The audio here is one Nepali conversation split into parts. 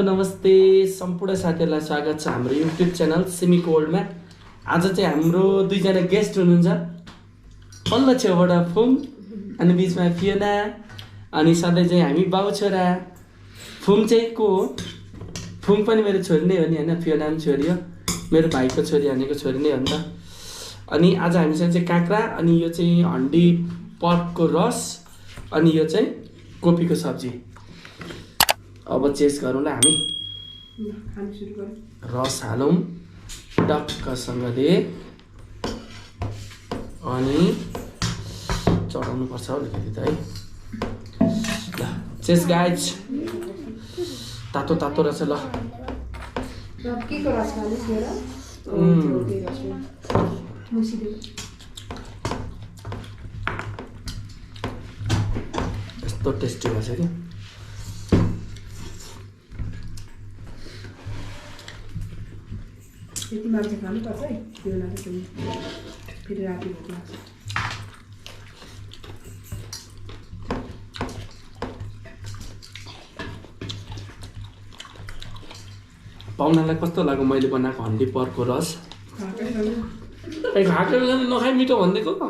नमस्ते सम्पूर्ण साथीहरुलाई स्वागत छ हाम्रो युट्युब च्यानल सिमिक वर्ल्डमा। आज चाहिँ हाम्रो दुईजना गेस्ट हुनुहुन्छ। पल्लो छेउबाट फुम अनि बीचमा फियोना अनि सधैँ चाहिँ हामी बाउ छोरा। फुम चाहिँ को हो? फुम पनि मेरो छोरी नै हो नि हैन, फियोना पनि छोरी हो, मेरो भाइको छोरी हानेको छोरी नै हो नि त। अनि आज हामीसँग चाहिँ काँक्रा अनि यो चाहिँ हन्डी पर्कको रस अनि यो चाहिँ कोपीको सब्जी। अब चेस गरौँला हामी। रस हालौँ डक्कसँगले अनि चढाउनु पर्छ अलिकति त है। ल चेस गाइज। तातो तातो रहेछ ल। यस्तो टेस्टी भएछ कि यति मान्छे खानुपर्छ है, त्यो लाग्छ फेरि राति भोक लाग्छ। पाहुनालाई कस्तो लाग्यो मैले बनाएको हन्डी पर्कको रस? खाएको नखाइ मिठो भनिदिएको त।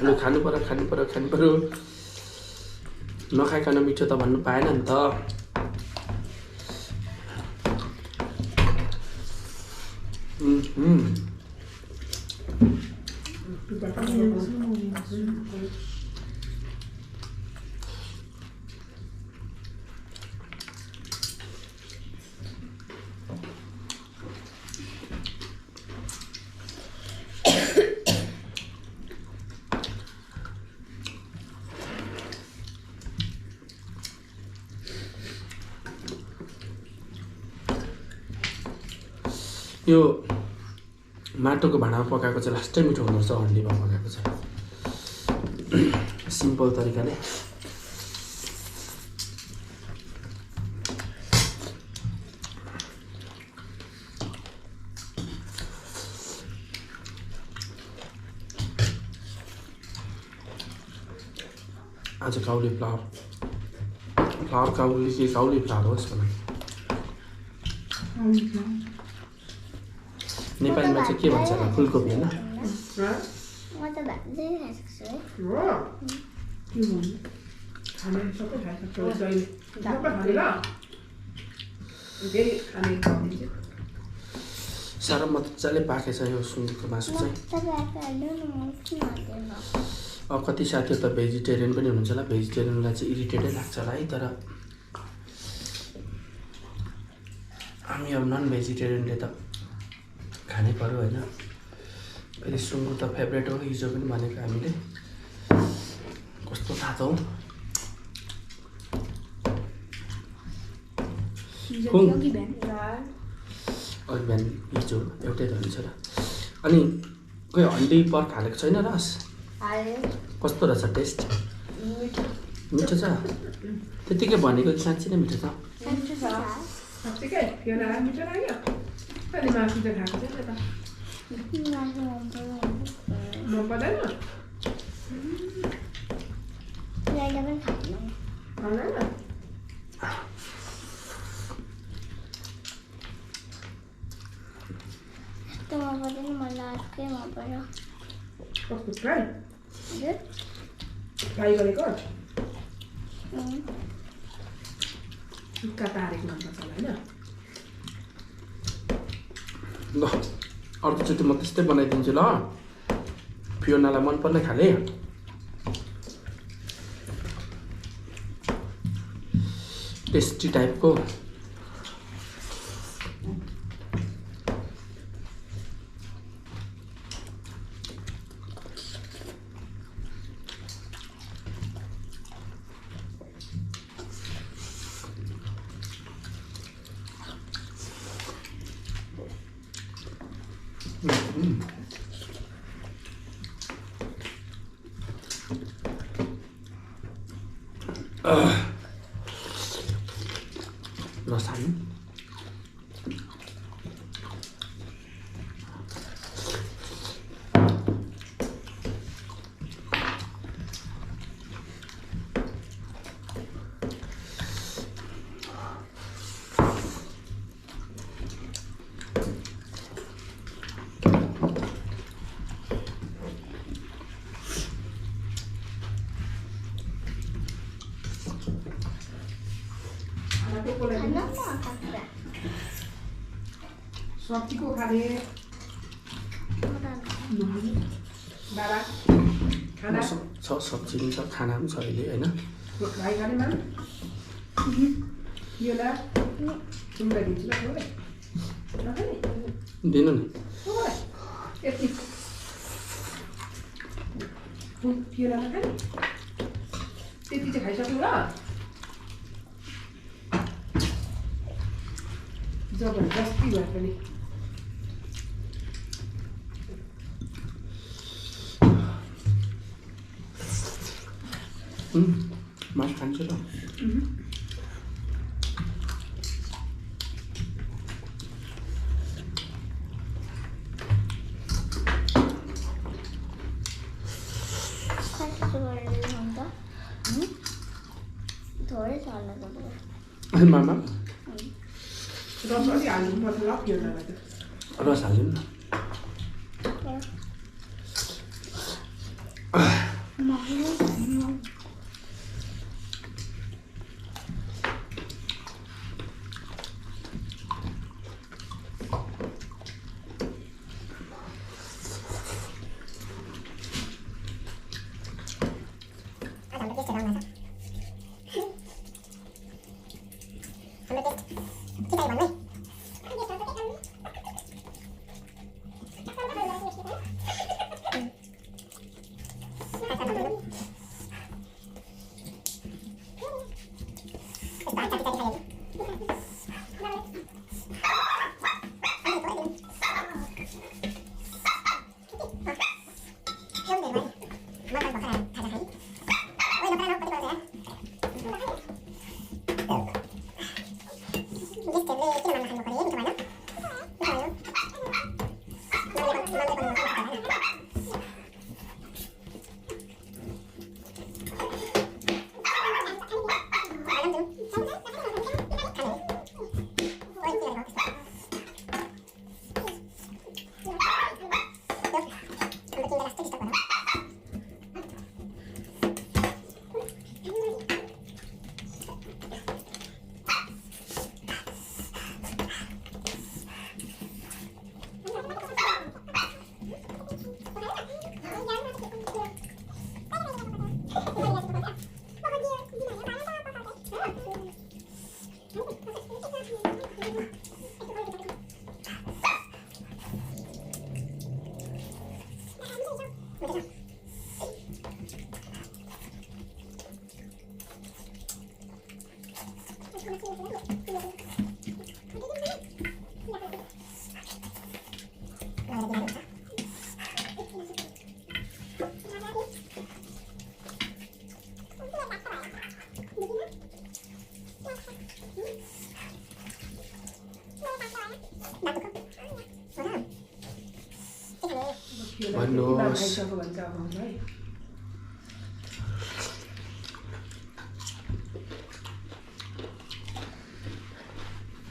लु खानु पर्यो। नखाइकन मिठो त भन्नु पाएन नि त। यो माटोको भाँडामा पकाएको चाहिँ लास्टै मिठो हुँदो रहेछ। हन्डीमा पकाएको चाहिँ सिम्पल तरिकाले। आज काउली फ्लावर काउली के काउली फ्लावर हो यसको लागि। नेपालीमा चाहिँ के भन्छ होला? फुलकोपी होइन? साह्रो मजाले पाकेछ यो सुँगुरको मासु चाहिँ। अब कति साथीहरू त भेजिटेरियन पनि हुनुहुन्छ होला, भेजिटेरियनलाई चाहिँ इरिटेटै लाग्छ होला है। तर हामी अब नन भेजिटेरियनले त खानै पर्यो होइन। फेरि सुँगुर त फेभरेट हो, हिजो पनि भनेको हामीले। कस्तो तातो हो। अघि बिहान हिजो एउटै रहेछ र। अनि खोइ हन्डी पर्क हालेको छैन रस? कस्तो रहेछ टेस्ट? मिठो छ? त्यतिकै भनेको साँच्ची नै मिठो छ। मासु चाहिँ खाएको छैन त। मन पर्दैन? कस्तो फ्राई गरेको? काटा हारेको मनपर्छ होला होइन? ल अर्कोचोटि म त्यस्तै बनाइदिन्छु ल। फियोनालाई मनपर्ने खाले। टेस्टी टाइपको। रस हाल्नु। रातिको लागि सब्जीको खाने बाबा खाना छ सब्जी पनि छ खाना पनि छ अहिले होइन भाइ खाने मान यो ला तिमीलाई दिन्छु ल थोरै नखाने दिनु नि थोरै यति यो ला नखाने त्यति चाहिँ खाइसक्नु ल जब जस्ती भए पनि मासु खान्छु त मामा रस अलि हाल्नुपर्छ ल पिउनलाई त रस हाल्नु न भन्नुहोस्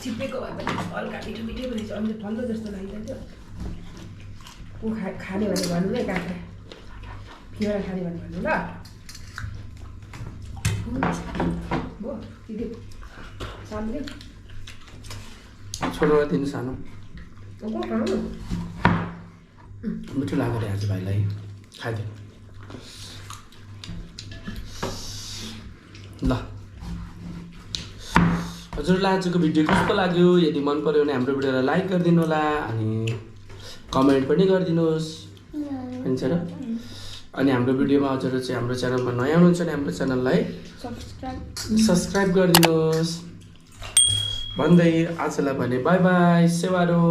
छिप्पेको भए पनि हल्का मिठो मिठो पनि अहिले फल्दो जस्तो लागिरहेको थियो खाने भने भन्नु नै काँक्रा फिरा खाने भने भन्नु ल हो दिदी सानो छोडेर दिनु सानो मिठो लाग्यो अरे आज भाइलाई खाइदियो ल हजुरलाई आजको भिडियो कस्तो लाग्यो यदि मन पर्यो भने हाम्रो भिडियोलाई लाइक गरिदिनु होला अनि कमेन्ट पनि गरिदिनुहोस् हुन्छ र अनि हाम्रो भिडियोमा हजुरहरू चाहिँ हाम्रो च्यानलमा नयाँ हुनुहुन्छ भने हाम्रो च्यानललाई सब्सक्राइब गरिदिनुहोस् भन्दै आजलाई भने बाई बाई सेवारो।